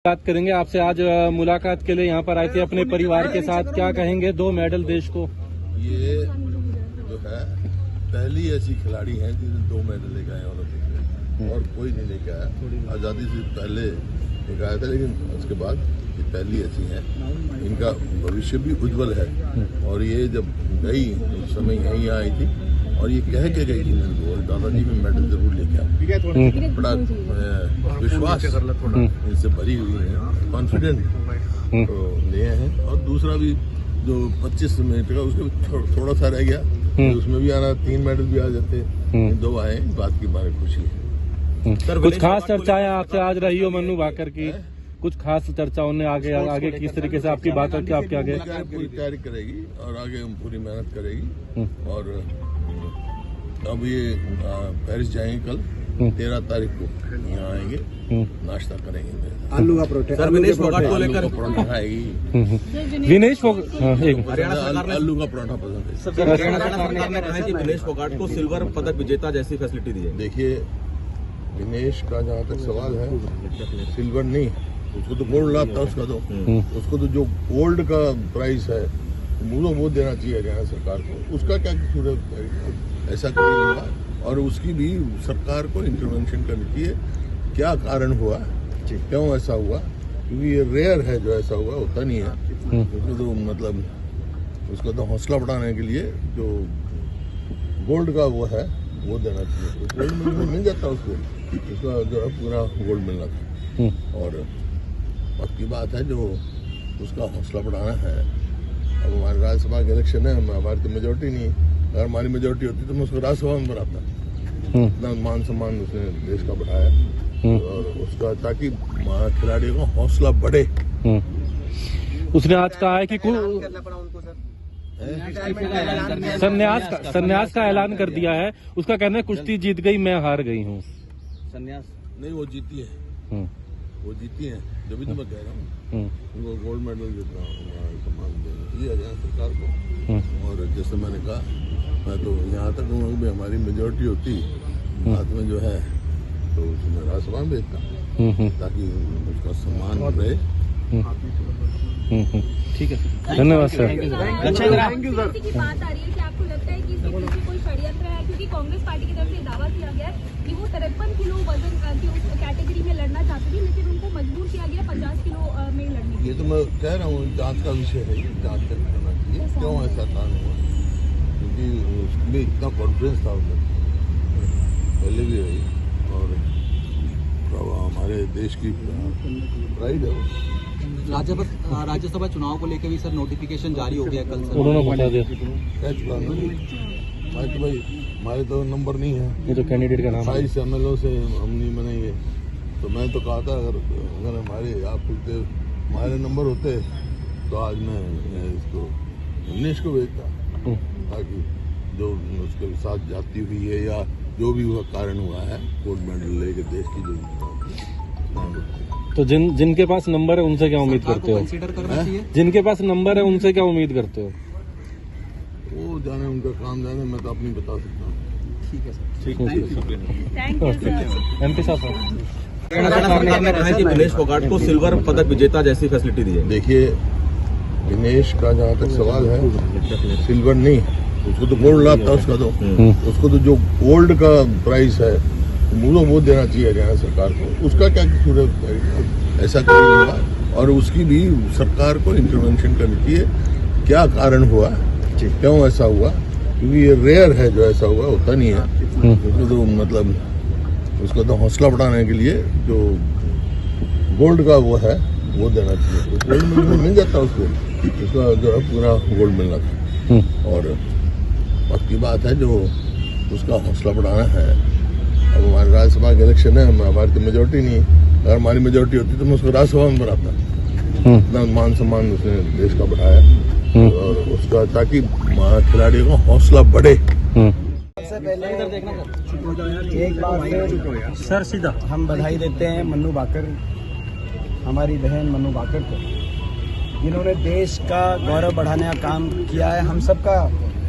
बात करेंगे आपसे। आज मुलाकात के लिए यहाँ पर आए थे अपने परिवार के साथ, क्या कहेंगे 2 मेडल देश को? ये जो है पहली ऐसी खिलाड़ी हैं जिन्होंने 2 मेडल लेके आए ओलंपिक में, और कोई नहीं लेके आया। आज़ादी से पहले लेके आया था, लेकिन उसके बाद ये पहली ऐसी है। इनका भविष्य भी उज्जवल है। और ये जब गई उस समय यहीं आई थी और ये कह के गई थी मेरे को, दादाजी में मेडल जरूर लेके आओ। बड़ा विश्वास इनसे भरी हुई है, कॉन्फिडेंट तो लिए हैं। और दूसरा भी जो 25 मिनट का उसके थोड़ा सा रह गया, तो उसमें भी आना 3 मेडल भी आ जाते, 2 आए। इस बात की बारे खुशी है। कुछ खास चर्चाएं आपसे आज रही हो मन्नू भाकर की? कुछ खास चर्चाओं ने आगे किस तरीके से आपकी बात करके आपके आगे पूरी तैयारी करेगी और आगे हम पूरी मेहनत करेगी। और अब ये पेरिस जाएंगे कल 13 तारीख को, यहाँ आएंगे, नाश्ता करेंगे। आलू का परोठा, सर विनेश फोगाट को लेकर परोठा खाएगी। विनेश आलू का परोठा पसंद है। सर हरियाणा सरकार ने कहा है कि विनेश फोगाट को सिल्वर पदक विजेता जैसी फैसिलिटी दी है। देखिए, विनेश का जहाँ तक सवाल है, सिल्वर नहीं, उसको तो गोल्ड लाता उसका तो उसको तो जो गोल्ड का प्राइस है वो देना चाहिए हरियाणा सरकार को। उसका क्या कसूर है? ऐसा कभी नहीं हुआ। और उसकी भी सरकार को इंटरवेंशन करनी चाहिए, क्या कारण हुआ, क्यों ऐसा हुआ, क्योंकि ये रेयर है जो ऐसा हुआ, होता नहीं है। उसको तो मतलब उसको तो हौसला बढ़ाने के लिए जो गोल्ड का वो है वो देना चाहिए। गोल्ड मिल जाता उसको, उसका जो है पूरा गोल्ड मिलना था। और वक्त की बात है, जो उसका हौसला बढ़ाना है। अब हमारे राज्यसभा के इलेक्शन है, हमारी तो मेजोरिटी नहीं है। अगर हमारी मेजोरिटी होती तो मैं उसको राज्यसभा में बनाता। इतना मान सम्मान उसने देश का बढ़ाया और उसका, ताकि खिलाड़ियों का हौसला बढ़े। उसने आज कहा है कि संन्यास का ऐलान कर दिया है। उसका कहना है कुश्ती जीत गई, मैं हार गई हूँ। संन्यास नहीं, वो जीती है, वो जीती है, जब भी तो मैं कह रहा हूँ उनको गोल्ड मेडल जितना सम्मान देना चाहिए हरियाणा सरकार को। और जैसे मैंने कहा, मैं तो यहाँ तक हूँ कि हमारी मेजोरिटी होती बाद में जो है तो उसमें राज्यसभा में भेजता, ताकि उसका सम्मान रहे। ठीक है, धन्यवाद सर। Thank you sir. की बात आ रही है कि आपको लगता है कि इसके पीछे कोई षड्यंत्र है? क्योंकि कांग्रेस पार्टी की तरफ से दावा किया गया है कि वो 53 किलो वजन की उस कैटेगरी में लड़ना चाहती थी, लेकिन उनको मजबूर किया गया 50 किलो में लड़ने। ये तो मैं कह रहा हूँ, जांच का विषय है, ये जांच करना चाहिए क्यों ऐसा कारण हुआ, क्योंकि उसमें इतना कॉन्फिडेंस था उसमें पहले भी रही। और हमारे देश की प्राइड है। राज्यसभा चुनाव को लेकर भी सर नोटिफिकेशन जारी हो गया कल सर। उन्होंने बता दिया भाई, हमारे तो नंबर नहीं है, ये तो कैंडिडेट का नाम 28 MLO से हम नहीं बनेंगे। तो मैं तो कहा था, अगर हमारे आप खुलते हमारे नंबर होते तो आज मैं इसको विनेश को भेजता, ताकि जो उसके साथ जाती हुई है या जो भी हुआ कारण हुआ है गोल्ड मेडल लेके देश की जो। तो जिनके पास नंबर है उनसे क्या उम्मीद करते हो? जिनके पास नंबर है उनसे क्या उम्मीद करते हो? वो जाने, उनका काम जाने, मैं तो अपनी बता सकता हूँ। ठीक है सर, ठीक है। MP साहब, हरियाणा सरकार ने कहा है कि विनेश फोगाट को सिल्वर पदक विजेता जैसी फैसिलिटी दी है। देखिए, विनेश का जहाँ तक सवाल है, सिल्वर नहीं, उसको तो गोल्ड लाता उसका तो उसको तो जो गोल्ड का प्राइस है वो देना चाहिए हरियाणा सरकार को। उसका क्या कसूर है? ऐसा कभी नहीं हुआ। और उसकी भी सरकार को इंटरवेंशन करनी चाहिए, क्या कारण हुआ, क्यों ऐसा हुआ, क्योंकि ये रेयर है जो ऐसा हुआ, होता नहीं है। उसको तो मतलब उसको तो हौसला बढ़ाने के लिए जो गोल्ड का वो है वो देना चाहिए। गोल्ड मिल जाता उसको, उसका जो है पूरा गोल्ड मिलना था। और वक्त की बात है, जो उसका हौसला बढ़ाना है। अब हमारे राज्यसभा के इलेक्शन है, हमारी तो मेजोरिटी नहीं है। अगर हमारी मेजोरिटी होती तो मैं उसको राज्यसभा में बनाता। इतना मान सम्मान उसने देश का बढ़ाया और उसका, ताकि खिलाड़ियों का हौसला बढ़े। सबसे पहले एक बार सर सीधा हम बधाई देते हैं मन्नू भाकर, हमारी बहन मन्नू भाकर को, जिन्होंने देश का गौरव बढ़ाने का काम किया है, हम सबका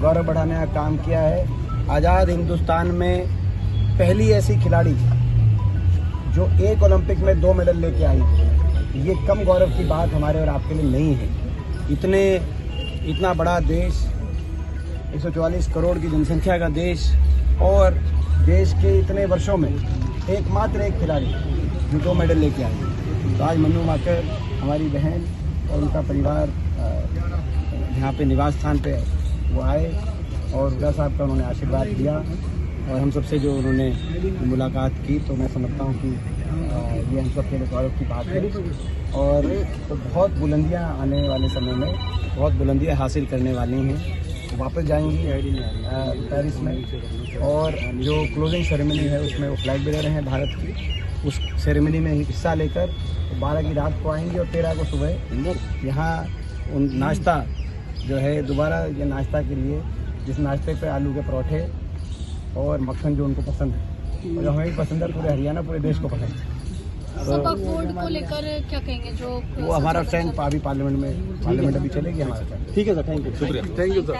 गौरव बढ़ाने का काम किया है। आज़ाद हिंदुस्तान में पहली ऐसी खिलाड़ी जो एक ओलंपिक में 2 मेडल लेके आई। ये कम गौरव की बात हमारे और आपके लिए नहीं है। इतना बड़ा देश, 144 करोड़ की जनसंख्या का देश, और देश के इतने वर्षों में एकमात्र एक खिलाड़ी जो 2 मेडल लेके आई। तो आज मन्नू बाकर हमारी बहन और उनका परिवार यहाँ पे निवास स्थान पे वो आए और हुड्डा साहब का उन्होंने आशीर्वाद दिया और हम सबसे जो उन्होंने मुलाकात की, तो मैं समझता हूँ कि ये हम सब के लिए गौरव की बात है। और तो बहुत बुलंदियाँ आने वाले समय में बहुत बुलंदियाँ हासिल करने वाली हैं। वापस जाएंगी पेरिस में, और जो क्लोजिंग सेरेमनी है उसमें वो फ्लैग बेरर हैं भारत की। उस सेरेमनी में हिस्सा लेकर 12 की रात को आएंगे और 13 को सुबह यहाँ उन नाश्ता जो है दोबारा ये नाश्ता के लिए, जिस नाश्ते पे आलू के परोठे और मक्खन जो उनको पसंद है और जो हमें भी पसंद है, पूरे हरियाणा पूरे देश को पसंद है। सपा कोड को लेकर क्या कहेंगे? जो वो हमारा स्टैंड अभी पार्लियामेंट में अभी चलेगी हमारा स्टैंड। ठीक है सर, थैंक यू, शुक्रिया। Thank you sir.